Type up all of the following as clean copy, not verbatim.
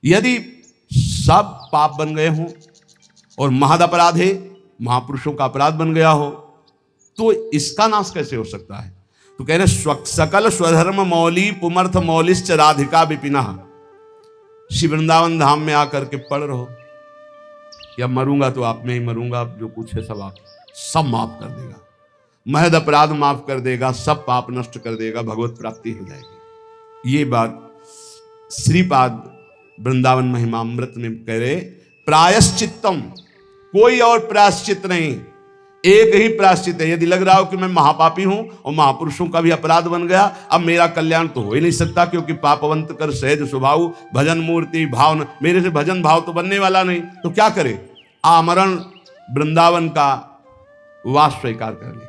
यदि सब पाप बन गए हों और महद अपराध है, महापुरुषों का अपराध बन गया हो, तो इसका नाश कैसे हो सकता है? तो कह रहे सकल स्वधर्म मौली पुमर्थ मौलिश्च राधिका विपिना। श्री वृंदावन धाम में आकर के पढ़ रहो, या मरूंगा तो आप में ही मरूंगा, जो कुछ है सब आप सब माफ कर देगा, महद अपराध माफ कर देगा, सब पाप नष्ट कर देगा, भगवत प्राप्ति हो जाएगी। ये बात श्रीपाद वृंदावन महिमामृत में कह रहे, प्रायश्चित्तम, कोई और प्रायश्चित नहीं, एक ही प्रायश्चित है। यदि लग रहा हो कि मैं महापापी हूं और महापुरुषों का भी अपराध बन गया, अब मेरा कल्याण तो हो ही नहीं सकता, क्योंकि पापवंत कर सहज स्वभाव भजन मूर्ति भाव, मेरे से भजन भाव तो बनने वाला नहीं, तो क्या करे? आमरण वृंदावन का वास स्वीकार कर ले,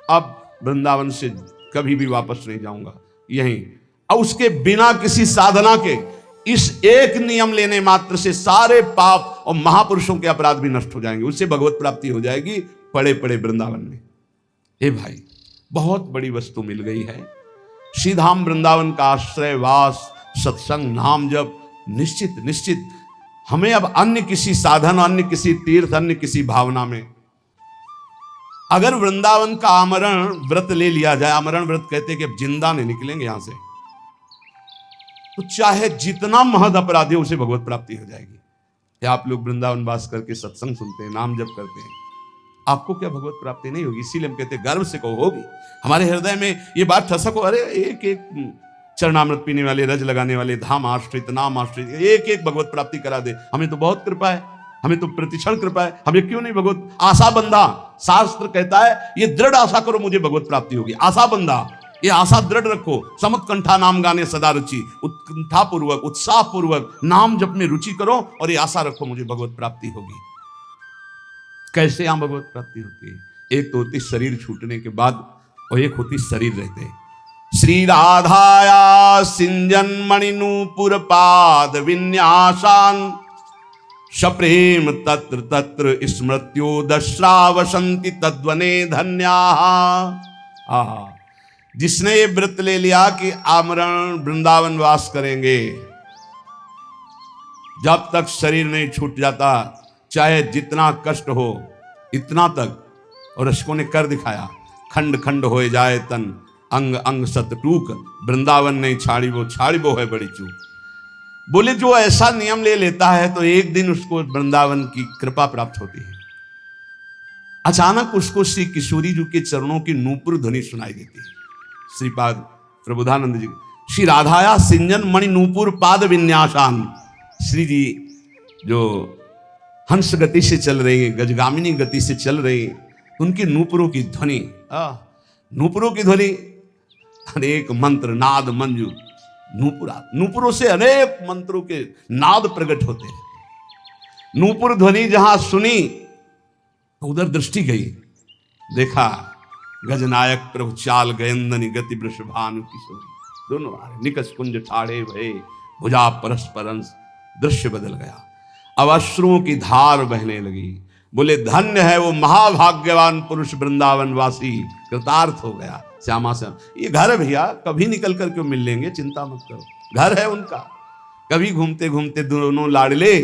अब वृंदावन से कभी भी वापस नहीं जाऊंगा, यहीं। और उसके बिना किसी साधना के इस एक नियम लेने मात्र से सारे पाप और महापुरुषों के अपराध भी नष्ट हो जाएंगे, उससे भगवत प्राप्ति हो जाएगी पड़े पड़े वृंदावन में। हे भाई, बहुत बड़ी वस्तु मिल गई है। श्रीधाम वृंदावन का आश्रय, वास, सत्संग, नाम जप, निश्चित निश्चित हमें अब अन्य किसी साधन, अन्य किसी तीर्थ, अन्य किसी भावना में, अगर वृंदावन का आमरण व्रत ले लिया जाए, आमरण व्रत कहते हैं कि अब जिंदा नहीं निकलेंगे यहां से, तो चाहे जितना महद अपराधी हो उसे भगवत प्राप्ति हो जाएगी। क्या आप लोग वृंदावन वास करके सत्संग सुनते हैं, नाम जप करते हैं, आपको क्या भगवत प्राप्ति नहीं होगी? इसीलिए हम कहते हैं गर्व से कहो होगी। हमारे हृदय में ये बात ठसको, अरे एक एक चरणामृत पीने वाले, रज लगाने वाले, धाम आश्रित, नाम आश्रित, एक एक भगवत प्राप्ति करा दे, हमें तो बहुत कृपा है, हमें तो प्रतिक्षण कृपा है, हमें क्यों नहीं भगवत आशा बंधा। शास्त्र कहता है ये दृढ़ आशा करो मुझे भगवत प्राप्ति होगी, आशा बंधा, ये आशा दृढ़ रखो। समुत्कंठा नाम गाने सदा रुचि, उत्कंठा पूर्वक, उत्साह पूर्वक नाम जप में रुचि करो और ये आशा रखो मुझे भगवत प्राप्ति होगी। कैसे यहां भगवत प्राप्ति होती है? एक तो होती शरीर छूटने के बाद, और एक होती शरीर रहते। श्री राधाया सिंजन मणिनूपुर पाद विन्यासान, सप्रेम तत्र तत्र स्मृत्यो दश्रावसंति तद्वने धन्या। जिसने ये व्रत ले लिया कि आमरण वृंदावन वास करेंगे, जब तक शरीर नहीं छूट जाता, चाहे जितना कष्ट हो इतना तक, और रसिकों ने कर दिखाया, खंड खंड हो जाए तन, अंग अंग सत टूक, वृंदावन नहीं छाड़ी वो है बड़ी चूक। बोले जो ऐसा नियम ले लेता है तो एक दिन उसको वृंदावन की कृपा प्राप्त होती है। अचानक उसको श्री किशोरी जी के चरणों की नूपुर ध्वनि सुनाई देती है। श्रीपाद प्रबोधानंद जी, श्री राधाया सिंजन मणि नूपुर पाद विन्यासान, श्री जी जो हंस गति से चल रही है, गजगामिनी गति से चल रही है, उनकी नूपुरों की ध्वनि, नूपुरों की ध्वनि, अनेक मंत्र नाद मंजू, नूपुरों से अनेक मंत्रों के नाद प्रकट होते हैं। नूपुर ध्वनि जहां सुनी उधर दृष्टि गई, देखा गजनायक प्रभु चाल गयंदनी गति वृषभानु किशोरी, दोनों आ रहे, निकस कुंज ठाड़े भये भुजा परस्पर अंश, दृश्य बदल गया। अब अश्रुओं की धार बहने लगी। बोले धन्य है वो महाभाग्यवान पुरुष वृंदावन वासी, कृतार्थ हो गया। श्यामा श्याम, ये घर है भैया, कभी निकल कर क्यों मिल लेंगे, चिंता मत करो, घर है उनका, कभी घूमते घूमते दोनों लाडले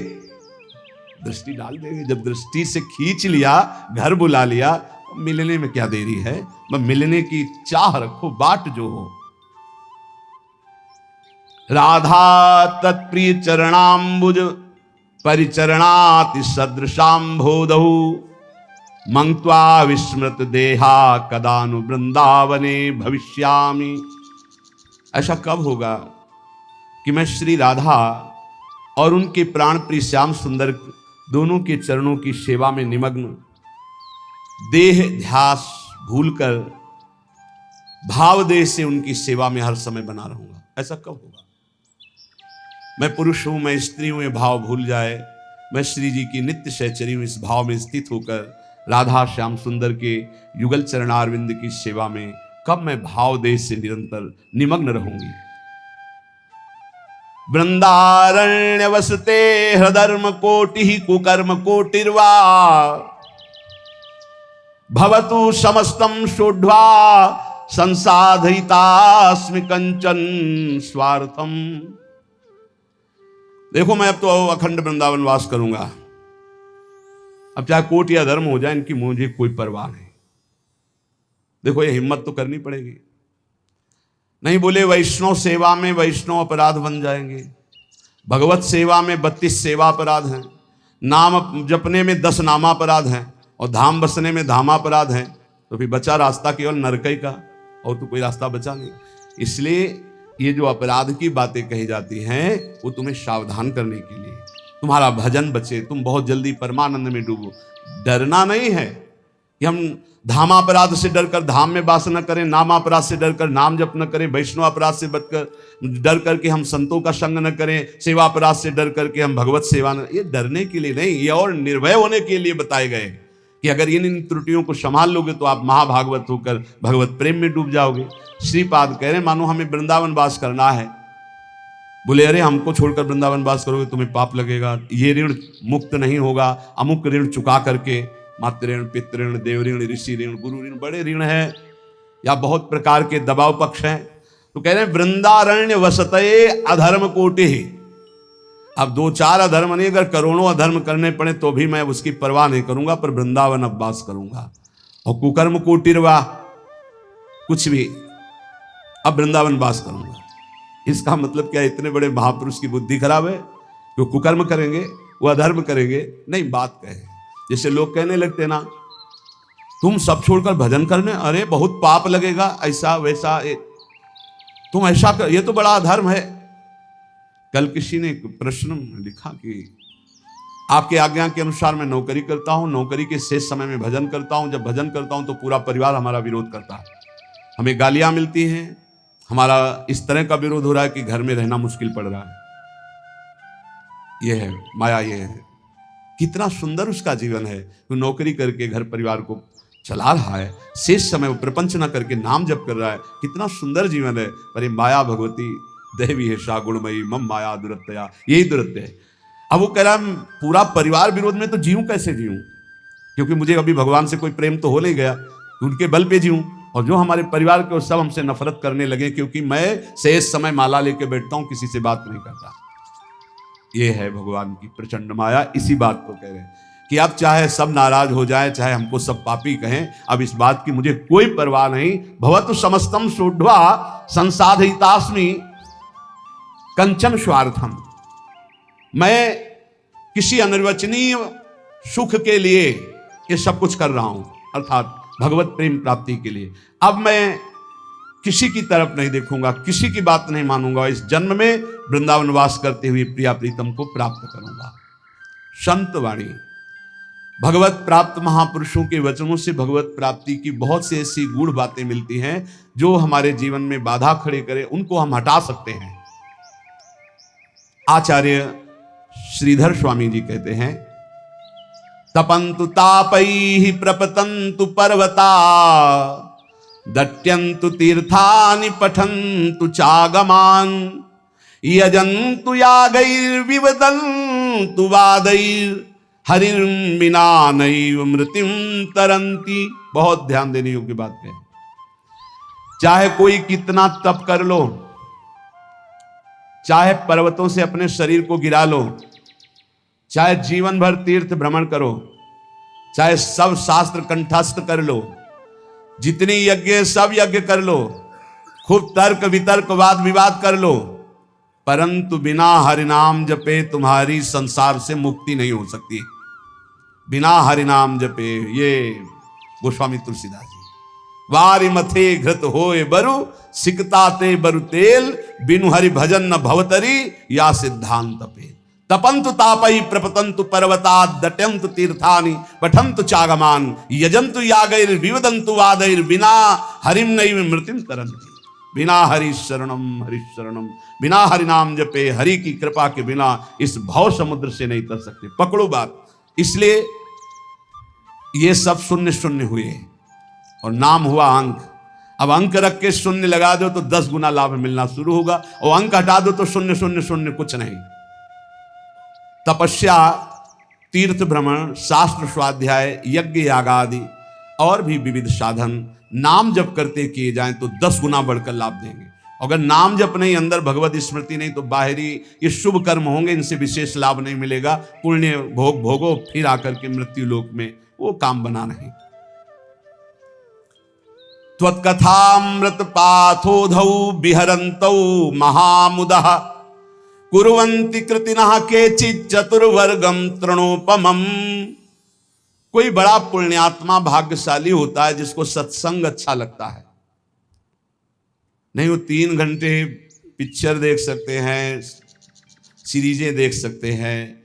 दृष्टि डाल देंगे। जब दृष्टि से खींच लिया, घर बुला लिया, मिलने में क्या देरी है, मिलने की चाह रखो, बाट जो हो। राधा तत्प्रिय चरणाम्बुज परिचरणाति सदृशाम्भोदहु, मंक्त्वा विस्मृत देहा कदानु वृंदावने भविष्यामि। ऐसा कब होगा कि मैं श्री राधा और उनके प्राण प्रिय श्याम सुंदर दोनों के चरणों की सेवा में निमग्न, देह ध्यास भूलकर भाव देह से उनकी सेवा में हर समय बना रहूंगा। ऐसा कब होगा? मैं पुरुष हूं, मैं स्त्री हूं, ये भाव भूल जाए, मैं श्री जी की नित्य सहचरी हूं, इस भाव में स्थित होकर राधा श्याम सुंदर के युगल चरणारविंद की सेवा में कब मैं भाव देह से निरंतर निमग्न रहूंगी। वृंदारण्य वसते हृदर्म कोटि कुकर्म कोटिर्वा, भवतु समस्तम शोढ्वा संसाधयितास्मि कंचन स्वार्थम। देखो मैं अब तो अखंड वृंदावन वास करूंगा, अब चाहे कोट या धर्म हो जाए, इनकी मुझे कोई परवाह नहीं। देखो ये हिम्मत तो करनी पड़ेगी। नहीं बोले वैष्णव सेवा में वैष्णव अपराध बन जाएंगे, भगवत सेवा में 32 सेवा अपराध हैं, नाम जपने में 10 नामापराध हैं, और धाम बसने में धामापराध हैं, तो फिर बचा रास्ता केवल नरकई का, और तो कोई रास्ता बचा नहीं। इसलिए ये जो अपराध की बातें कही जाती हैं वो तुम्हें सावधान करने के लिए, तुम्हारा भजन बचे, तुम बहुत जल्दी परमानंद में डूबो। डरना नहीं है कि हम धामापराध से डरकर धाम में वास न करें, नामापराध से डरकर नाम जप न करें, वैष्णव अपराध से डर करके हम संतों का संग न करें, सेवा अपराध से डर करके हम भगवत सेवा न। ये डरने के लिए नहीं, ये और निर्भय होने के लिए बताए गए कि अगर इन त्रुटियों को संभाल लोगे तो आप महाभागवत होकर भगवत प्रेम में डूब जाओगे। श्रीपाद कह रहे हैं मानो हमें वृंदावन वास करना है, बोले अरे हमको छोड़कर वृंदावन वास करोगे तुम्हें पाप लगेगा, ये ऋण मुक्त नहीं होगा, अमुक ऋण चुका करके, मातृ ऋण, पितृ ऋण, देव ऋण, ऋषि ऋण, गुरु ऋण, बड़े ऋण हैं या बहुत प्रकार के दबाव पक्ष हैं। तो कह रहे हैं वृंदारण्य वसते अधर्म कोटि। अब 2-4 अधर्म नहीं, अगर करोड़ों अधर्म करने पड़े तो भी मैं उसकी परवाह नहीं करूंगा, पर वृंदावन अब वास करूंगा। और कुकर्म कोटिरवा, कुछ भी, अब वृंदावन वास करूंगा। इसका मतलब क्या, इतने बड़े महापुरुष की बुद्धि खराब है, वो कुकर्म करेंगे, वो अधर्म करेंगे? नहीं, बात कहे जैसे लोग कहने लगते ना तुम सब छोड़कर भजन करने, अरे बहुत पाप लगेगा, ऐसा वैसा, तुम ऐसा कर, ये तो बड़ा अधर्म है। कल किसी ने एक प्रश्न लिखा कि आपके आज्ञा के अनुसार मैं नौकरी करता हूं, नौकरी के शेष समय में भजन करता हूं, जब भजन करता हूं तो पूरा परिवार हमारा विरोध करता है, हमें गालियां मिलती हैं, हमारा इस तरह का विरोध हो रहा है कि घर में रहना मुश्किल पड़ रहा है। यह है माया, ये है। कितना सुंदर उसका जीवन है, वो नौकरी करके घर परिवार को चला रहा है, शेष समय वो प्रपंच न करके नाम जप कर रहा है, कितना सुंदर जीवन है। पर ये माया भगवती देवी है सा गुणमयी मम माया दुरत्या, यही दुरत्य है। अब वो कह रहा है पूरा परिवार विरोध में, तो जीऊं कैसे जीऊं, क्योंकि मुझे अभी भगवान से कोई प्रेम तो हो नहीं गया, उनके बल पे जीऊं। और जो हमारे परिवार के, सब हमसे नफरत करने लगे क्योंकि मैं शेष समय माला लेके बैठता हूं, किसी से बात नहीं करता। ये है भगवान की प्रचंड माया। इसी बात को कह रहे हैं कि अब चाहे सब नाराज हो जाए, चाहे हमको सब पापी कहें, अब इस बात की मुझे कोई परवाह नहीं। भवतु समस्तम सोढ़वा संसाधितास्मि कंचन स्वार्थम, मैं किसी अनिर्वचनीय सुख के लिए ये सब कुछ कर रहा हूं, अर्थात भगवत प्रेम प्राप्ति के लिए। अब मैं किसी की तरफ नहीं देखूंगा, किसी की बात नहीं मानूंगा, इस जन्म में वृंदावन वास करते हुए प्रिया प्रीतम को प्राप्त करूंगा। संत वाणी, भगवत प्राप्त महापुरुषों के वचनों से भगवत प्राप्ति की बहुत सी ऐसी गूढ़ बातें मिलती हैं जो हमारे जीवन में बाधा खड़े करे, उनको हम हटा सकते हैं। आचार्य श्रीधर स्वामी जी कहते हैं, तपंतु तापैः प्रपतन्तु पर्वता, दट्यन्तु तीर्थानि पठन्तु चागमान्, यजन्तु यागैर्विवदन्तु वादैर्, हरिर्विना नैव मृत्युं तरन्ति। बहुत ध्यान देने योग्य बात है। चाहे कोई कितना तप कर लो, चाहे पर्वतों से अपने शरीर को गिरा लो, चाहे जीवन भर तीर्थ भ्रमण करो, चाहे सब शास्त्र कंठस्थ कर लो, जितनी यज्ञ सब यज्ञ कर लो, खूब तर्क वितर्क वाद विवाद कर लो, परंतु बिना हरिनाम जपे तुम्हारी संसार से मुक्ति नहीं हो सकती। बिना हरिनाम जपे, ये गोस्वामी तुलसीदास जी। वारि मथे घृत होए बरु, सिकता ते बरु तेल, बिनु हरि भजन न भवतरी, या सिद्धांत पे। तपंतु तापई प्रपतंतु पर्वता, दट्यंतु तीर्थानि पठंतु चागमान, यजंतु यागैर विवदंतु वादैर, बिना हरिम नैव मृत्युं तरन्ति। बिना हरि शरणम, बिना हरि नाम जपे, हरि की कृपा के बिना इस भव समुद्र से नहीं तर सकते। पकड़ो बात। इसलिए ये सब शून्य शून्य हुए और नाम हुआ अंक। अब अंक रख के शून्य लगा दो तो 10 गुना लाभ मिलना शुरू होगा, और अंक हटा दो तो शून्य शून्य शून्य कुछ नहीं। तपस्या, तीर्थ भ्रमण, शास्त्र स्वाध्याय, यज्ञ यागादि और भी विविध साधन नाम जप करते किए जाएं तो 10 गुना बढ़कर लाभ देंगे। अगर नाम जप नहीं, अंदर भगवत स्मृति नहीं, तो बाहरी ये शुभ कर्म होंगे, इनसे विशेष लाभ नहीं मिलेगा। पुण्य भोग भोगो, फिर आकर के मृत्यु लोक में वो काम बना नहीं। त्वत्कथामृत पाथोधौ विहरन्तौ महामुदः कुर्वन्ति कृतिनः केचित् चतुर्वर्गम तृणोपमम्। कोई बड़ा पुण्यात्मा भाग्यशाली होता है जिसको सत्संग अच्छा लगता है। नहीं वो 3 घंटे पिक्चर देख सकते हैं, सीरीजें देख सकते हैं,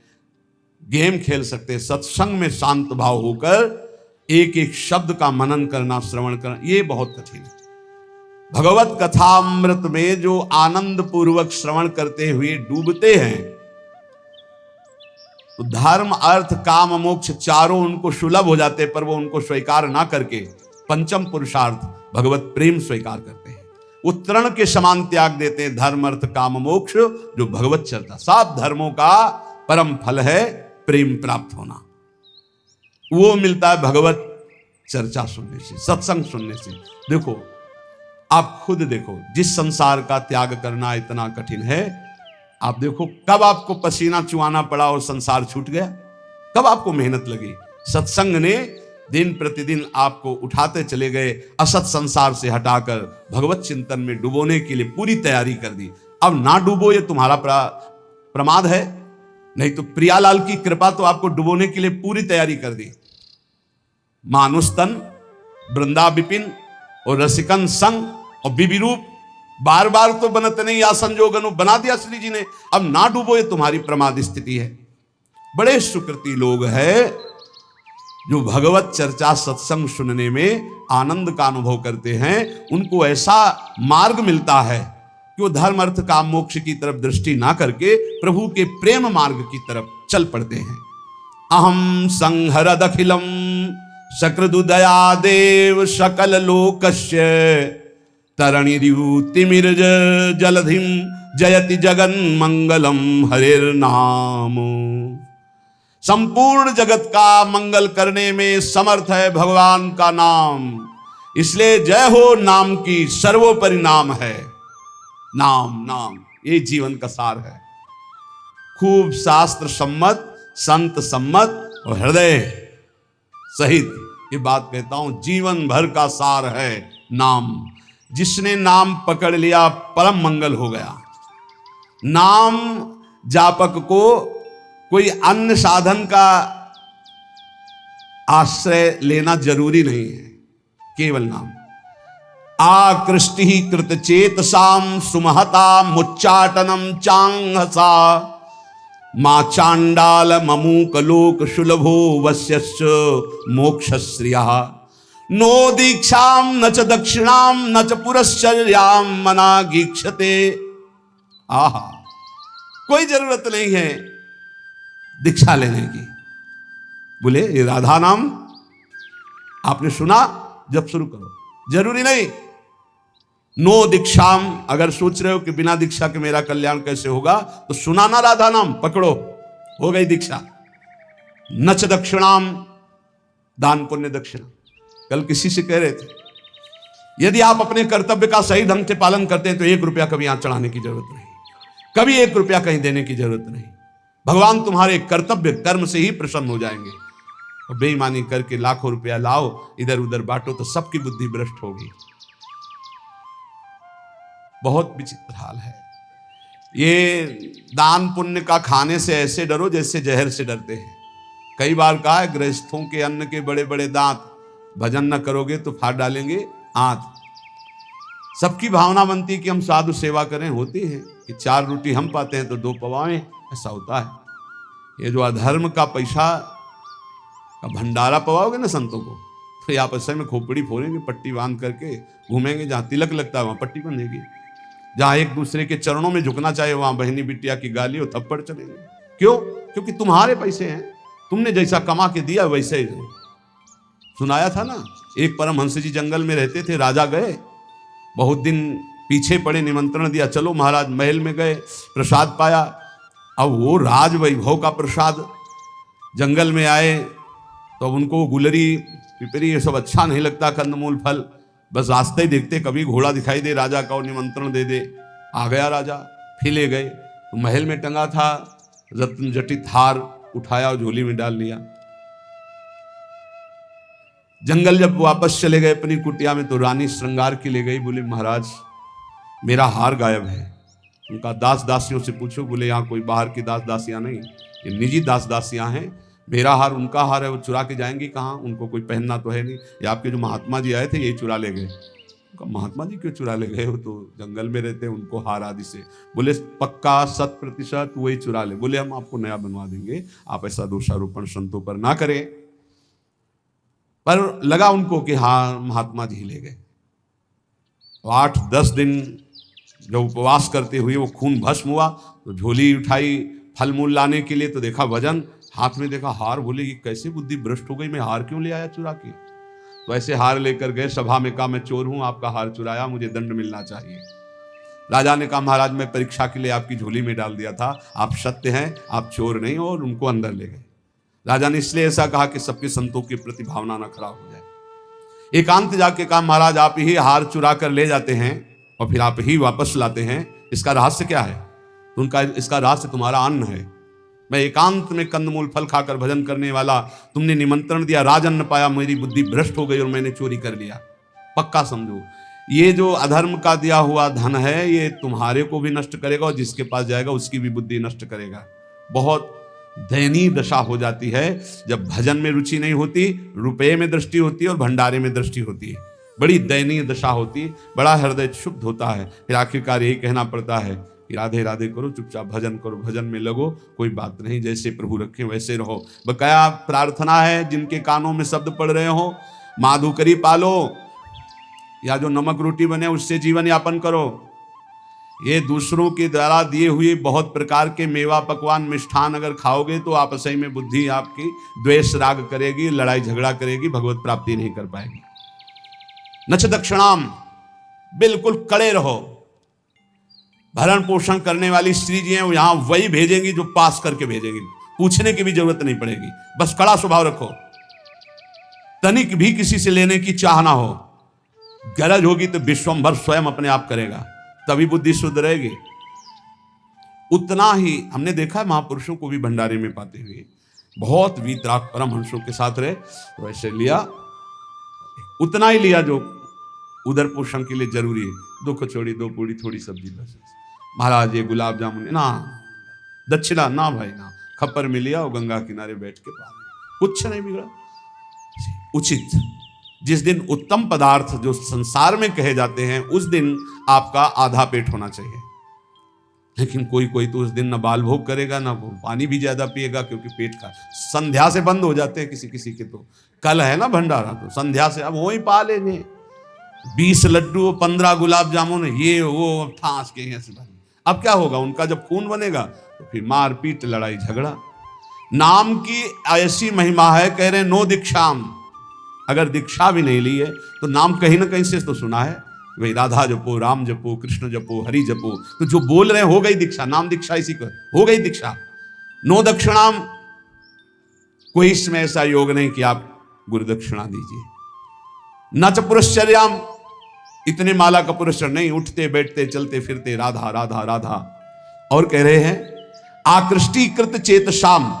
गेम खेल सकते हैं, सत्संग में शांत भाव होकर एक एक शब्द का मनन करना, श्रवण करना, ये बहुत कठिन है। भगवत कथामृत में जो आनंद पूर्वक श्रवण करते हुए डूबते हैं, तो धर्म अर्थ काम मोक्ष चारों उनको सुलभ हो जाते, पर वो उनको स्वीकार ना करके पंचम पुरुषार्थ भगवत प्रेम स्वीकार करते हैं। वो तृण के समान त्याग देते हैं धर्म अर्थ काम मोक्ष, जो भगवत चर्चा। सब धर्मों का परम फल है प्रेम प्राप्त होना। वो मिलता है भगवत चर्चा सुनने से, सत्संग सुनने से। देखो आप खुद देखो, जिस संसार का त्याग करना इतना कठिन है, आप देखो कब आपको पसीना चुआना पड़ा और संसार छूट गया, कब आपको मेहनत लगी। सत्संग ने दिन प्रतिदिन आपको उठाते चले गए, असत संसार से हटाकर भगवत चिंतन में डुबोने के लिए पूरी तैयारी कर दी। अब ना डूबो ये तुम्हारा प्रमाद है, नहीं तो प्रियालाल की कृपा तो आपको डुबोने के लिए पूरी तैयारी कर दी। मानुस्तन, वृंदा विपिन और रसिकन संग और बिबी रूप, बार बार तो बनत नहीं या संजोग अनु बना दिया श्री जी ने। अब ना डूबो ये तुम्हारी प्रमाद स्थिति है। बड़े सुकृति लोग हैं जो भगवत चर्चा सत्संग सुनने में आनंद का अनुभव करते हैं। उनको ऐसा मार्ग मिलता है कि वो धर्म अर्थ काम मोक्ष की तरफ दृष्टि ना करके प्रभु के प्रेम मार्ग की तरफ चल पड़ते हैं। अहम संहरद अखिलम सकृदुदया देव सकल लोकस्य तरणिरितिमिर्ज जलधिम जयति जगन मंगलम हरिर्नाम। संपूर्ण जगत का मंगल करने में समर्थ है भगवान का नाम, इसलिए जय हो नाम की, सर्वोपरि नाम है। नाम नाम ये जीवन का सार है। खूब शास्त्र सम्मत, संत सम्मत और हृदय सहित ये बात कहता हूं, जीवन भर का सार है नाम। जिसने नाम पकड़ लिया परम मंगल हो गया। नाम जापक को कोई अन्य साधन का आश्रय लेना जरूरी नहीं है, केवल नाम। आकृष्टि ही कृत चेतसाम सुमहता मुच्चाटनम चांगसा मां चांडाल ममूक लोक सुलभो वश्यस्य मोक्षश्रिया। नो दीक्षाम न च दक्षिणाम न च पुरश्चर्याम मनागीक्षते। आहा, कोई जरूरत नहीं है दीक्षा लेने की। बोले ये राधा नाम आपने सुना, जब शुरू करो, जरूरी नहीं। नो दीक्षाम, अगर सोच रहे हो कि बिना दीक्षा के मेरा कल्याण कैसे होगा, तो सुना ना राधा नाम, पकड़ो, हो गई दीक्षा। न च दक्षिणाम, दान पुण्य दक्षिणा। कल किसी से कह रहे थे, यदि आप अपने कर्तव्य का सही ढंग से पालन करते हैं तो 1 रुपया कभी यहां चढ़ाने की जरूरत नहीं, कभी 1 रुपया कहीं देने की जरूरत नहीं। भगवान तुम्हारे कर्तव्य कर्म से ही प्रसन्न हो जाएंगे। और बेईमानी करके लाखों रुपया लाओ, इधर उधर बांटो, तो सबकी बुद्धि भ्रष्ट होगी। बहुत विचित्र हाल है। ये दान पुण्य का खाने से ऐसे डरो जैसे जहर से डरते हैं। कई बार कहा है, गृहस्थों के अन्न के बड़े बड़े दांत, भजन न करोगे तो फाड़ डालेंगे आंत। सबकी भावना बनती है कि हम साधु सेवा करें, होती है कि 4 रोटी हम पाते हैं तो 2 पवाएं, ऐसा होता है। ये जो अधर्म का पैसा का भंडारा पवाओगे ना संतों को, तो ये आपस में खोपड़ी फोड़ेंगे, पट्टी बांध करके घूमेंगे। जहाँ तिलक लगता है वहाँ पट्टी बंधेगी, जहाँ एक दूसरे के चरणों में झुकना चाहिए वहाँ बहनी बिटिया की गाली और थप्पड़ चलेंगे। क्यों? क्योंकि तुम्हारे पैसे हैं, तुमने जैसा कमा के दिया वैसे ही। सुनाया था ना, एक परमहंस जी जंगल में रहते थे, राजा गए, बहुत दिन पीछे पड़े, निमंत्रण दिया, चलो महाराज। महल में गए, प्रसाद पाया। अब वो राज वैभव का प्रसाद, जंगल में आए तो अब उनको गुलरी पिपरी ये सब अच्छा नहीं लगता, कंदमूल फल। बस रास्ते ही देखते कभी घोड़ा दिखाई दे राजा का और निमंत्रण दे दे, आ गया राजा, फिर ले गए। तो महल में टंगा था रत्न जटित हार, उठाया और झोली में डाल लिया। जंगल जब वापस चले गए अपनी कुटिया में तो रानी श्रृंगार की ले गई, बोले महाराज मेरा हार गायब है। उनका दास दासियों से पूछो, बोले यहाँ कोई बाहर की दास दासियां नहीं, ये निजी दास दासियां हैं। मेरा हार उनका हार है, वो चुरा के जाएंगी कहाँ, उनको कोई पहनना तो है नहीं। ये आपके जो महात्मा जी आए थे यही चुरा ले गए। महात्मा जी क्यों चुरा ले गए, वो तो जंगल में रहते हैं, उनको हार आदि से। बोले पक्का 100% वही चुरा ले। बोले हम आपको नया बनवा देंगे, आप ऐसा दोषारोपण संतों पर ना करें। पर लगा उनको कि हाँ महात्मा जी ले गए। 8-10 दिन जब उपवास करते हुए वो खून भस्म हुआ तो झोली उठाई फल मूल लाने के लिए, तो देखा वजन, हाथ में देखा हार। बोले कि कैसे बुद्धि भ्रष्ट हो गई, मैं हार क्यों ले आया चुरा के। तो ऐसे हार लेकर गए, सभा में कहा मैं चोर हूं, आपका हार चुराया, मुझे दंड मिलना चाहिए। राजा ने कहा महाराज मैं परीक्षा के लिए आपकी झोली में डाल दिया था, आप सत्य हैं, आप चोर नहीं हो, और उनको अंदर ले गए। राजा ने इसलिए ऐसा कहा कि सबके संतों की प्रति भावना न खराब हो जाए। एकांत जाके कहा महाराज आप ही हार चुरा कर ले जाते हैं और फिर आप ही वापस लाते हैं, इसका रहस्य क्या है। तो उनका इसका रहस्य तुम्हारा अन्न है। मैं एकांत में कंदमूल फल खाकर भजन करने वाला, तुमने निमंत्रण दिया, राजन पाया, मेरी बुद्धि भ्रष्ट हो गई और मैंने चोरी कर लिया। पक्का समझो ये जो अधर्म का दिया हुआ धन है ये तुम्हारे को भी नष्ट करेगा और जिसके पास जाएगा उसकी भी बुद्धि नष्ट करेगा। बहुत दयनीय दशा हो जाती है जब भजन में रुचि नहीं होती, रुपये में दृष्टि होती है और भंडारे में दृष्टि होती है। बड़ी दयनीय दशा होती, बड़ा हृदय क्षुब्ध होता है। फिर आखिरकार यही कहना पड़ता है कि राधे राधे करो, चुपचाप भजन करो, भजन में लगो, कोई बात नहीं, जैसे प्रभु रखे वैसे रहो। बकाया प्रार्थना है जिनके कानों में शब्द पड़ रहे हो, माधुकरी पालो या जो नमक रोटी बने उससे जीवन यापन करो। ये दूसरों के द्वारा दिए हुए बहुत प्रकार के मेवा पकवान मिष्ठान अगर खाओगे तो आपस में बुद्धि आपकी द्वेष राग करेगी, लड़ाई झगड़ा करेगी, भगवत प्राप्ति नहीं कर पाएगी। नच दक्षिणाम, बिल्कुल कड़े रहो। भरण पोषण करने वाली स्त्री जी हैं, यहां वही भेजेंगी जो पास करके भेजेंगी, पूछने की भी जरूरत नहीं पड़ेगी। बस कड़ा स्वभाव रखो, तनिक भी किसी से लेने की चाह ना हो। गरज होगी तो विश्वंभर स्वयं अपने आप करेगा, तभी बुद्धि शुद्ध रहेगी। उतना ही हमने देखा है महापुरुषों को भी भंडारे में पाते हुए, बहुत वीतराग परमहंसों के साथ रहे तो ऐसे लिया, उतना ही लिया जो उदर पोषण के लिए जरूरी है। 2 कचौड़ी 2 पूड़ी थोड़ी सब्जी, बस। महाराज ये गुलाब जामुन ना, दक्षिणा ना भाई ना, खप्पर में लिया और गंगा किनारे बैठ के पा रहे, कुछ नहीं बिगड़ा। उचित जिस दिन उत्तम पदार्थ जो संसार में कहे जाते हैं उस दिन आपका आधा पेट होना चाहिए। लेकिन कोई कोई तो उस दिन ना बाल भोग करेगा ना पानी भी ज्यादा पिएगा, क्योंकि पेट का संध्या से बंद हो जाते हैं किसी किसी के। तो कल है ना भंडारा, तो संध्या से अब वो ही पा लेंगे। 20 लड्डू 15 गुलाब जामुन, ये वो ठांस के हैं। अब क्या होगा, उनका जब खून बनेगा तो फिर मार पीट लड़ाई झगड़ा। नाम की ऐसी महिमा है, कह रहे नो दीक्षाम, अगर दीक्षा भी नहीं ली है तो नाम कहीं ना कहीं से तो सुना है, भाई राधा जपो, राम जपो, कृष्ण जपो, हरि जपो, तो जो बोल रहे हैं हो गई दीक्षा, नाम दीक्षा इसी को हो गई दीक्षा। नो दक्षिणाम, कोई इसमें ऐसा योग नहीं कि आप गुरु दक्षिणा दीजिए। न च पुरश्चर्याम, इतने माला का पुरस्कार नहीं, उठते बैठते चलते फिरते राधा राधा राधा। और कह रहे हैं आकृष्टीकृत चेतसाम,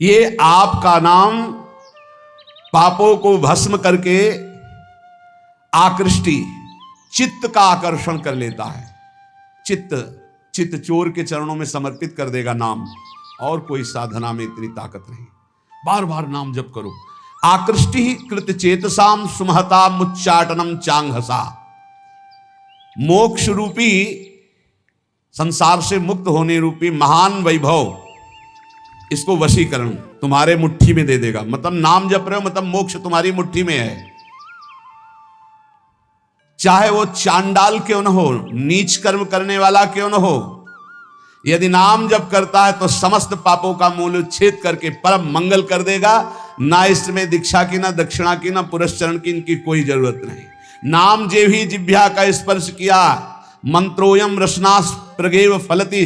ये आपका नाम पापों को भस्म करके आकृष्टि, चित्त का आकर्षण कर लेता है। चित्त चोर के चरणों में समर्पित कर देगा नाम, और कोई साधना में इतनी ताकत नहीं। बार बार नाम जप करो। आकृष्टि कृत चेतसाम सुमहता मुच्चाटनम चांगहसा, मोक्ष रूपी संसार से मुक्त होने रूपी महान वैभव, इसको वशीकरण तुम्हारे मुट्ठी में दे देगा। मतलब नाम जप रहे हो मतलब मोक्ष तुम्हारी मुट्ठी में है। चाहे वो चांडाल क्यों न हो, नीच कर्म करने वाला क्यों न हो, यदि नाम जप करता है तो समस्त पापों का मूल उच्छेद करके परम मंगल कर देगा। ना इसमें दीक्षा की, ना दक्षिणा की, ना पुरस्चरण की, इनकी कोई जरूरत नहीं। नाम जे भी जिह्वा का स्पर्श किया, मंत्रोयम रसनास प्रगेव फलति,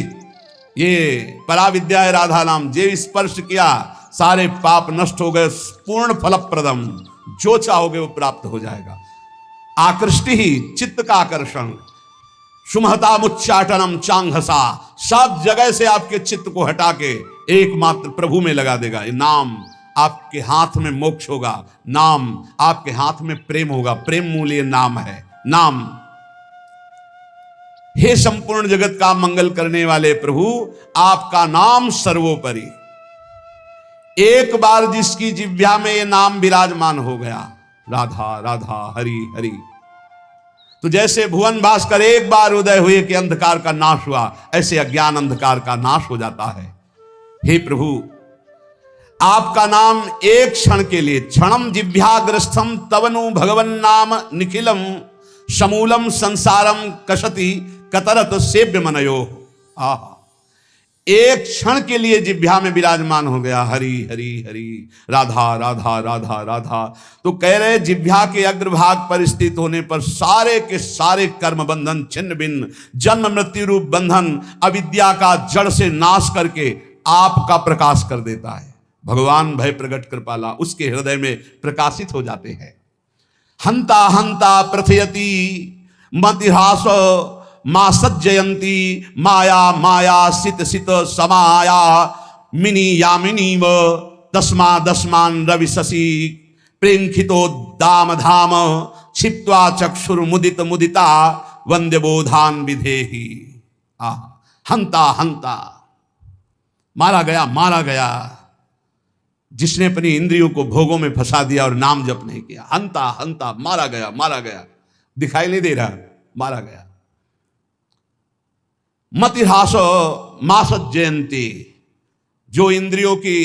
ये पराविद्या है राधा नाम, जे स्पर्श किया सारे पाप नष्ट हो गए, पूर्ण फलप्रदम, जो चाहोगे वो प्राप्त हो जाएगा। आकृष्टि ही चित्त का आकर्षण, सुमहता मुच्चाटनम चांगहसा, सब जगह से आपके चित्त को हटा के एकमात्र प्रभु में लगा देगा। ये नाम आपके हाथ में मोक्ष होगा, नाम आपके हाथ में प्रेम होगा, प्रेम मूल्य नाम है। नाम, हे संपूर्ण जगत का मंगल करने वाले प्रभु, आपका नाम सर्वोपरि। एक बार जिसकी जिह्वा में ये नाम विराजमान हो गया, राधा राधा हरि हरि, तो जैसे भुवन भास्कर एक बार उदय हुए कि अंधकार का नाश हुआ, ऐसे अज्ञान अंधकार का नाश हो जाता है। हे प्रभु, आपका नाम एक क्षण के लिए, क्षणम जिह्वाग्रस्थम तवनु भगवन नाम निखिलम समूलम संसारम कशति कतरत सेव्य मनयो। एक क्षण के लिए जिह्वा में विराजमान हो गया, हरि हरि हरि, राधा राधा राधा राधा। तो कह रहे जिह्वा के अग्रभाग पर स्थित होने पर सारे के सारे कर्म बंधन छिन्न भिन्न, जन्म मृत्यु रूप बंधन अविद्या का जड़ से नाश करके आपका प्रकाश कर देता है। भगवान भय प्रगट कृपाला उसके हृदय में प्रकाशित हो जाते हैं। हंता हंता प्रथयति मतिहास मां सज्जयंती माया माया सित सित समाया मिनी यामिनी व दस्मा दस्मान रवि शशि प्रेंखितो दाम धाम क्षिप्त्वा चक्षुर मुदित मुदिता वंद्य बोधान विधेहि। हंता हंता, मारा गया मारा गया, जिसने अपनी इंद्रियों को भोगों में फंसा दिया और नाम जप नहीं किया। हंता हंता, मारा गया मारा गया, दिखाई नहीं दे रहा, मारा गया। मतिहास मास जयंती, जो इंद्रियों की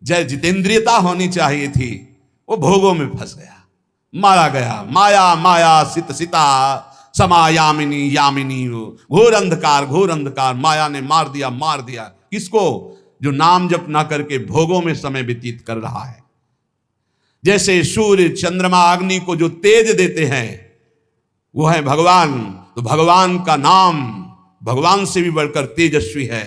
जय जितेंद्रियता होनी चाहिए थी वो भोगों में फंस गया, मारा गया। माया माया सित सिता समायामिनी यामिनी, घोर अंधकार माया ने मार दिया। किसको? जो नाम जप ना करके भोगों में समय व्यतीत कर रहा है। जैसे सूर्य चंद्रमा अग्नि को जो तेज देते हैं वो है भगवान, तो भगवान का नाम भगवान से भी बढ़कर तेजस्वी है,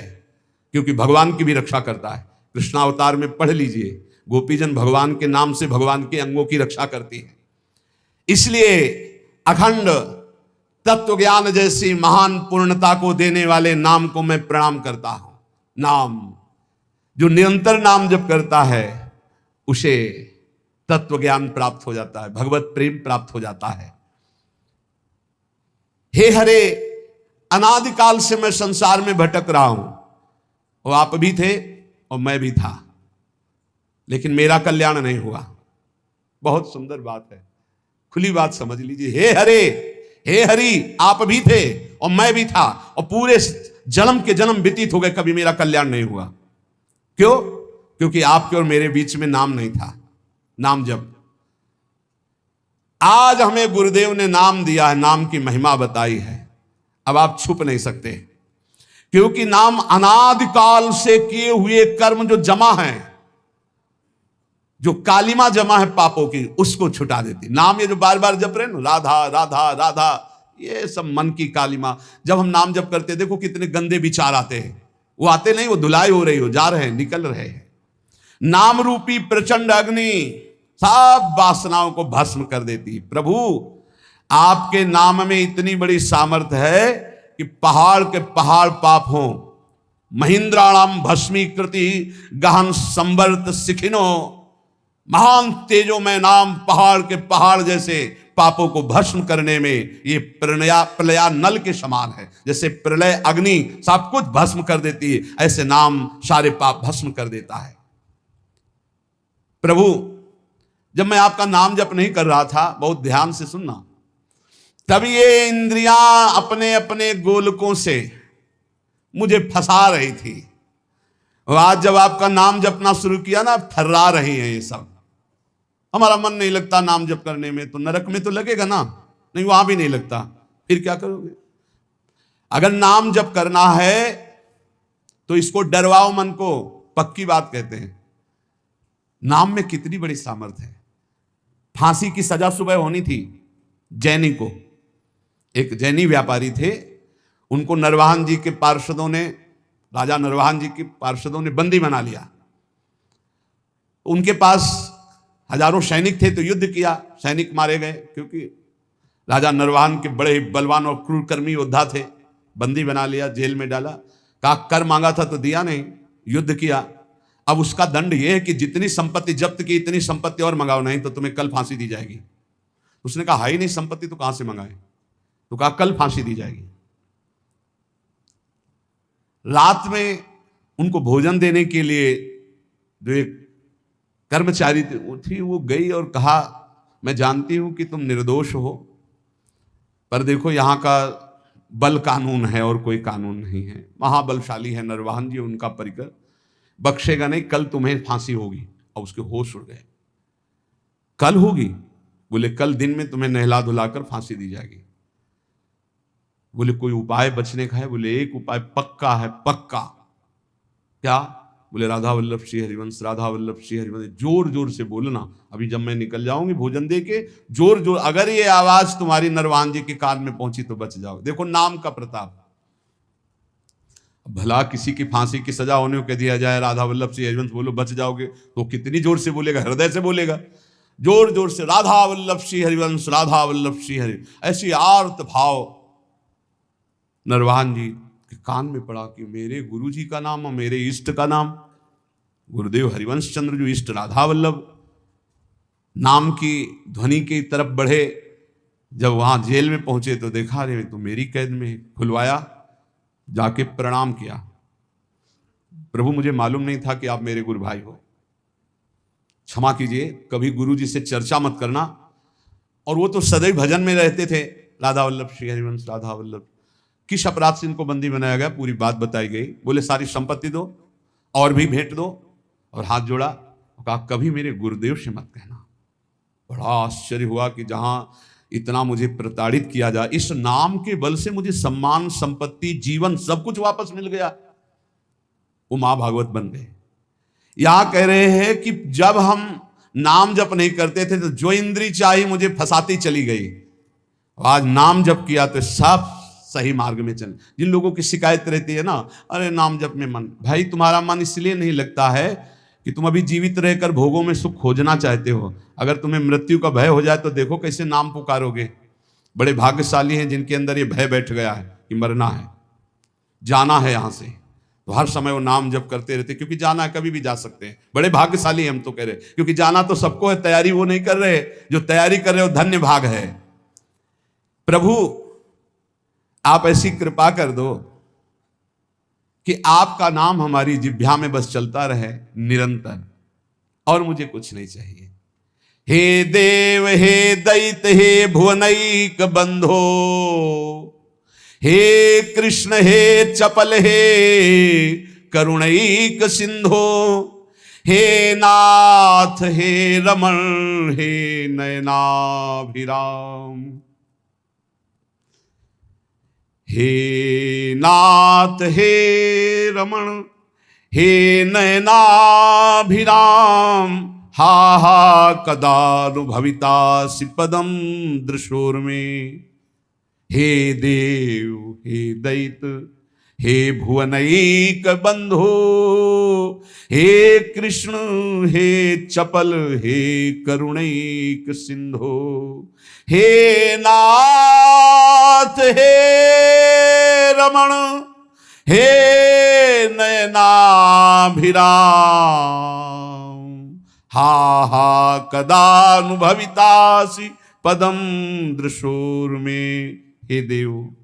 क्योंकि भगवान की भी रक्षा करता है। कृष्णावतार में पढ़ लीजिए, गोपीजन भगवान के नाम से भगवान के अंगों की रक्षा करती है। इसलिए अखंड तत्व ज्ञान जैसी महान पूर्णता को देने वाले नाम को मैं प्रणाम करता हूं। नाम, जो निरंतर नाम जप करता है उसे तत्व ज्ञान प्राप्त हो जाता है, भगवत प्रेम प्राप्त हो जाता है। हे हरे, अनादिकाल से मैं संसार में भटक रहा हूं, और आप भी थे और मैं भी था, लेकिन मेरा कल्याण नहीं हुआ। बहुत सुंदर बात है, खुली बात समझ लीजिए। हे हरे, हे हरि, आप भी थे और मैं भी था, और पूरे जन्म के जन्म व्यतीत हो गए, कभी मेरा कल्याण नहीं हुआ। क्यों? क्योंकि आपके और मेरे बीच में नाम नहीं था, नाम जप। आज हमें गुरुदेव ने नाम दिया है, नाम की महिमा बताई है, अब आप छुप नहीं सकते, क्योंकि नाम अनादिकाल से किए हुए कर्म जो जमा है, जो कालिमा जमा है पापों की, उसको छुटा देती। नाम ये जो बार बार जप रहे हैं ना, राधा राधा राधा, ये सब मन की कालिमा। जब हम नाम जप करते हैं, देखो कितने गंदे विचार आते हैं, वो आते नहीं, वो धुलाई हो रही हो, जा रहे हैं, निकल रहे हैं। नाम रूपी प्रचंड अग्नि सब वासनाओं को भस्म कर देती। प्रभु, आपके नाम में इतनी बड़ी सामर्थ्य है कि पहाड़ के पहाड़ पाप हो, महिंद्राणाम भस्मीकृति गहन संवर्त सिखिनो, महान तेजो में नाम पहाड़ के पहाड़ जैसे पापों को भस्म करने में ये प्रलया नल के समान है। जैसे प्रलय अग्नि सब कुछ भस्म कर देती है, ऐसे नाम सारे पाप भस्म कर देता है। प्रभु, जब मैं आपका नाम जप नहीं कर रहा था, बहुत ध्यान से सुनना, तब ये इंद्रियां अपने अपने गोलकों से मुझे फंसा रही थी। और आज जब आपका नाम जपना शुरू किया ना, थर्रा रही हैं ये सब। हमारा मन नहीं लगता नाम जप करने में, तो नरक में तो लगेगा ना, नहीं वहां भी नहीं लगता, फिर क्या करोगे? अगर नाम जप करना है तो इसको डरवाओ मन को, पक्की बात कहते हैं। नाम में कितनी बड़ी सामर्थ्य है। फांसी की सजा सुबह होनी थी जैनी को, एक जैनी व्यापारी थे, उनको नरवाहन जी के पार्षदों ने, राजा नरवाहन जी के पार्षदों ने बंदी बना लिया। उनके पास हजारों सैनिक थे, तो युद्ध किया, सैनिक मारे गए, क्योंकि राजा नरवाहन के बड़े बलवान और क्रूरकर्मी योद्धा थे, बंदी बना लिया, जेल में डाला। कहा कर मांगा था तो दिया नहीं, युद्ध किया। अब उसका दंड यह है कि जितनी संपत्ति जब्त की इतनी संपत्ति और मंगाओ, नहीं तो तुम्हें कल फांसी दी जाएगी। उसने कहा हाई नहीं संपत्ति तो कहां से मंगाए? तो कहा कल फांसी दी जाएगी। रात में उनको भोजन देने के लिए जो एक कर्मचारी थी वो गई और कहा मैं जानती हूं कि तुम निर्दोष हो, पर देखो यहां का बल कानून है और कोई कानून नहीं है। महाबलशाली है नरवाहन जी, उनका परिकर बख्शेगा नहीं, कल तुम्हें फांसी होगी। और उसके होश उड़ गए। कल होगी? बोले कल दिन में तुम्हें नहला धुलाकर फांसी दी जाएगी। बोले कोई उपाय बचने का है? बोले एक उपाय पक्का है, पक्का। क्या? बोले राधा वल्लभ श्री हरिवंश, राधा वल्लभ श्री हरिवंश। जोर जोर से बोलना, अभी जब मैं निकल जाऊंगी भोजन दे के, जोर जोर, अगर ये आवाज तुम्हारी नरवाहन जी के कान में पहुंची तो बच जाओ। देखो नाम का प्रताप। भला किसी की फांसी की सजा होने को कह दिया जाए राधा वल्लभ श्री हरिवंश बोलो बच जाओगे, तो कितनी जोर से बोलेगा? हृदय से बोलेगा, जोर जोर से राधा वल्लभ श्री हरिवंश, राधा वल्लभ श्री हरि। ऐसी आर्त भाव नरवाहन जी के कान में पड़ा कि मेरे गुरु जी का नाम और मेरे इष्ट का नाम, गुरुदेव हरिवंश चंद्र जो इष्ट राधा वल्लभ, नाम की ध्वनि की तरफ बढ़े। जब वहां जेल में पहुंचे तो देखा रे तो मेरी कैद में। खुलवाया, जाके प्रणाम किया। प्रभु मुझे मालूम नहीं था कि आप मेरे गुरु भाई हो, क्षमा कीजिए, कभी गुरु जी से चर्चा मत करना। और वो तो सदैव भजन में रहते थे, राधा वल्लभ श्री हरिवंश, राधा वल्लभ। किस अपराध से इनको बंदी बनाया गया, पूरी बात बताई गई। बोले सारी संपत्ति दो और भी भेंट दो, और हाथ जोड़ा, कहा कभी मेरे गुरुदेव से मत कहना। बड़ा आश्चर्य हुआ कि जहां इतना मुझे प्रताड़ित किया जाए, इस नाम के बल से मुझे सम्मान, संपत्ति, जीवन सब कुछ वापस मिल गया। वो मां भागवत बन गए। यहां कह रहे हैं कि जब हम नाम जप नहीं करते थे तो जो इंद्री चाही मुझे फंसाती चली गई, आज नाम जप किया तो सब सही मार्ग में चल। जिन लोगों की शिकायत रहती है ना, अरे नाम जप में मन, भाई तुम्हारा मन इसलिए नहीं लगता है कि तुम अभी जीवित रहकर भोगों में सुख खोजना चाहते हो। अगर तुम्हें मृत्यु का भय हो जाए तो देखो कैसे नाम पुकारोगे। बड़े भाग्यशाली हैं जिनके अंदर ये भय बैठ गया है कि मरना है, जाना है यहां से, तो हर समय वो नाम जप करते रहते, क्योंकि जाना है, कभी भी जा सकते हैं। बड़े भाग्यशाली हम तो कह रहे, क्योंकि जाना तो सबको है, तैयारी वो नहीं कर रहे। जो तैयारी कर रहे हो धन्य भाग है। प्रभु आप ऐसी कृपा कर दो कि आपका नाम हमारी जिह्वा में बस चलता रहे निरंतर, और मुझे कुछ नहीं चाहिए। हे देव, हे दैत, हे भुवनैक बंधो, हे कृष्ण, हे चपल, हे करुणैक सिंधो, हे नाथ, हे रमण, हे नयनाभिराम। हे नाथ, हे रमण, हे नयनाभिराम, हा हा कदानुभवितासि पदम दृशोर्मे। हे देव, हे दैत, हे भुवनैक बंधो, हे कृष्ण, हे चपल, हे करुणैक सिंधो, हे नाथ, हे रमण, हे नयनाभिराम, हा हा कदानुभवितासि पदम दृशोर्मे। हे देव,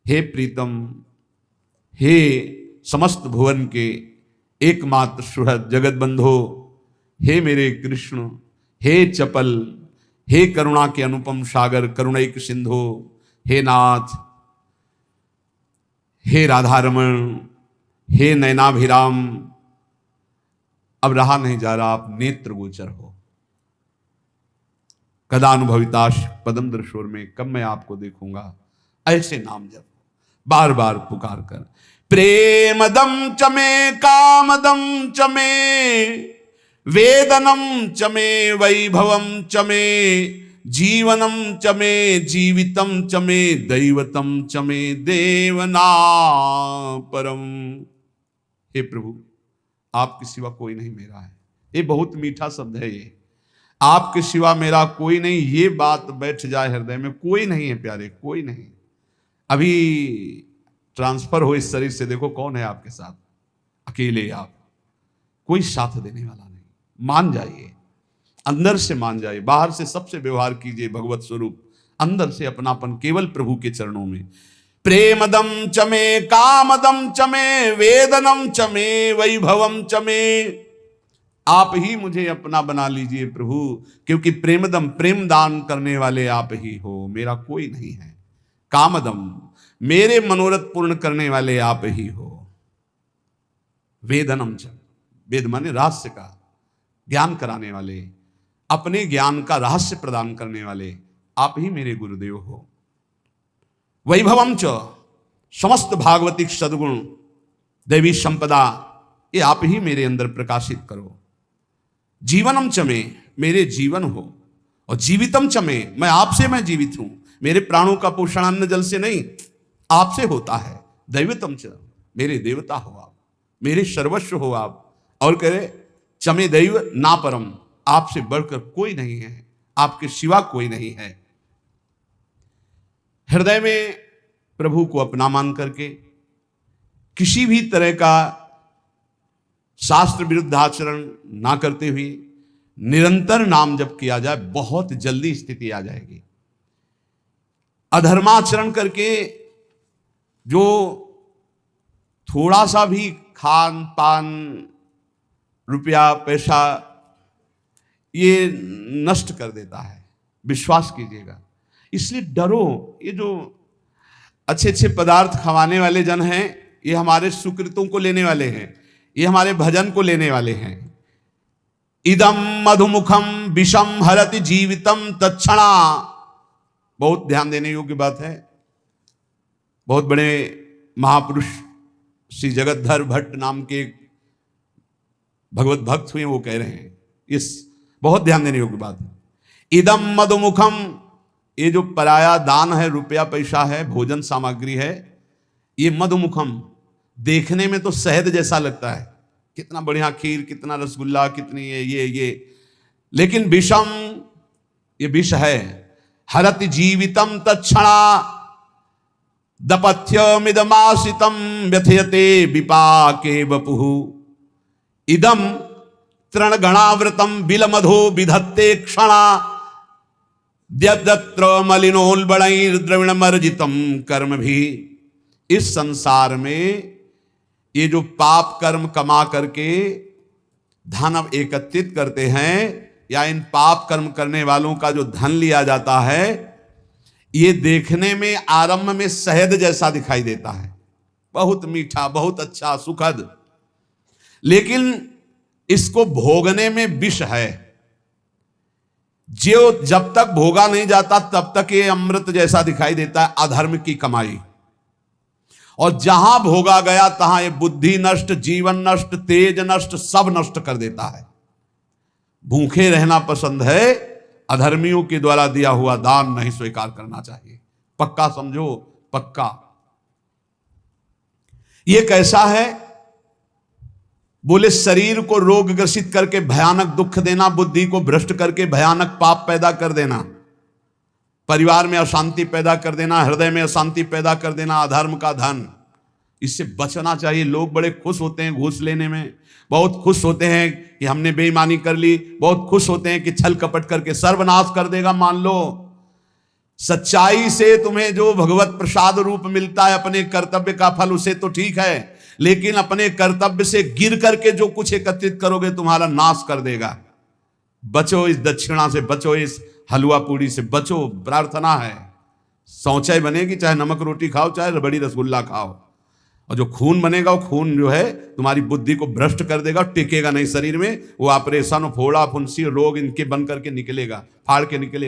हे प्रीतम, हे समस्त भुवन के एकमात्र सुहृद जगत बंधो, हे मेरे कृष्ण, हे चपल, हे करुणा के अनुपम सागर, करुणैक सिंधो, हे नाथ, हे राधारमण, हे नयनाभिराम। अब रहा नहीं जा रहा, आप नेत्र गोचर हो। कदानुभविताश पदम दृशोर में, कब मैं आपको देखूंगा। ऐसे नाम जप बार बार पुकार कर, प्रेमदम च मे कामदम च मे वेदनम च मे वैभवम च मे जीवनम च मे जीवितम च मे दैवतम च मे देवना परम। हे प्रभु, आपके सिवा कोई नहीं मेरा है। ये बहुत मीठा शब्द है ये। आपके सिवा मेरा कोई नहीं, ये बात बैठ जाए हृदय में, कोई नहीं है प्यारे, कोई नहीं। अभी ट्रांसफर हो इस शरीर से, देखो कौन है आपके साथ, अकेले आप, कोई साथ देने वाला नहीं। मान जाइए, अंदर से मान जाइए, बाहर से सबसे व्यवहार कीजिए भगवत स्वरूप, अंदर से अपनापन केवल प्रभु के चरणों में। प्रेमदम चमे कामदम चमे वेदनम चमे वैभवम चमे, आप ही मुझे अपना बना लीजिए प्रभु, क्योंकि प्रेमदम, प्रेम दान करने वाले आप ही हो, मेरा कोई नहीं है। कामदम, मेरे मनोरथ पूर्ण करने वाले आप ही हो। वेदनम च, वेद माने रहस्य का ज्ञान कराने वाले, अपने ज्ञान का रहस्य प्रदान करने वाले आप ही मेरे गुरुदेव हो। वैभवम च, समस्त भागवतिक सद्गुण दैवी संपदा ये आप ही मेरे अंदर प्रकाशित करो। जीवनम चमे, मेरे जीवन हो, और जीवितम चमे, मैं आपसे मैं जीवित हूं, मेरे प्राणों का पोषण अन्न जल से नहीं आपसे होता है। दैवतम च, मेरे देवता हो आप, मेरे सर्वस्व हो आप, और कह रहे चमे दैव ना परम, आपसे बढ़कर कोई नहीं है, आपके सिवा कोई नहीं है। हृदय में प्रभु को अपना मान करके किसी भी तरह का शास्त्र विरुद्ध आचरण ना करते हुए निरंतर नाम जप किया जाए, बहुत जल्दी स्थिति आ जाएगी। अधर्माचरण करके जो थोड़ा सा भी खान पान, रुपया पैसा ये नष्ट कर देता है, विश्वास कीजिएगा। इसलिए डरो, ये जो अच्छे अच्छे पदार्थ खवाने वाले जन हैं, ये हमारे सुकृतों को लेने वाले हैं, ये हमारे भजन को लेने वाले हैं। इदम मधुमुखम विषम हरति जीवितम तत्क्षणा, बहुत ध्यान देने योग्य बात है। बहुत बड़े महापुरुष श्री जगतधर भट्ट नाम के भगवत भक्त हुए, वो कह रहे हैं, इस बहुत ध्यान देने योग्य बात है। इदम मधुमुखम, ये जो पराया दान है, रुपया पैसा है, भोजन सामग्री है, ये मधुमुखम, देखने में तो शहद जैसा लगता है, कितना बढ़िया खीर, कितना रसगुल्ला, कितनी ये, लेकिन विषम, ये विष है। हरति जीवितम तत्क्षणा दपथ्यमिदमासितम व्यथयते विपाके वपुः। इदम तृणगणावृतम बिलमधो विधत्ते क्षणा द्यद्यत्र मलिनोल्बणैर्द्रविणमर्जितम कर्म भी। इस संसार में ये जो पाप कर्म कमा करके धन एकत्रित करते हैं, या इन पाप कर्म करने वालों का जो धन लिया जाता है, ये देखने में आरंभ में शहद जैसा दिखाई देता है, बहुत मीठा, बहुत अच्छा, सुखद, लेकिन इसको भोगने में विष है। जो जब तक भोगा नहीं जाता तब तक ये अमृत जैसा दिखाई देता है, अधर्म की कमाई। और जहां भोगा गया तहां ये बुद्धि नष्ट, जीवन नष्ट, तेज नष्ट, सब नष्ट कर देता है। भूखे रहना पसंद है, अधर्मियों के द्वारा दिया हुआ दान नहीं स्वीकार करना चाहिए। पक्का समझो, पक्का। ये कैसा है? बोले शरीर को रोग ग्रसित करके भयानक दुख देना, बुद्धि को भ्रष्ट करके भयानक पाप पैदा कर देना, परिवार में अशांति पैदा कर देना, हृदय में अशांति पैदा कर देना, अधर्म का धन, इससे बचना चाहिए। लोग बड़े खुश होते हैं घूस लेने में, बहुत खुश होते हैं कि हमने बेईमानी कर ली, बहुत खुश होते हैं कि छल कपट करके सर्वनाश कर देगा। मान लो सच्चाई से तुम्हें जो भगवत प्रसाद रूप मिलता है अपने कर्तव्य का फल, उसे तो ठीक है, लेकिन अपने कर्तव्य से गिर करके जो कुछ एकत्रित करोगे तुम्हारा नाश कर देगा। बचो इस दक्षिणा से, बचो इस हलवा पूड़ी से, बचो। प्रार्थना है, शौचाई बनेगी, चाहे नमक रोटी खाओ, चाहे बड़ी रसगुल्ला खाओ, और जो खून बनेगा वो खून जो है तुम्हारी बुद्धि को भ्रष्ट कर देगा, टिकेगा नहीं शरीर में। वो ऑपरेशन, फोड़ा फुंसी, रोग इनके बन करके निकलेगा, फाड़ के निकलेगा।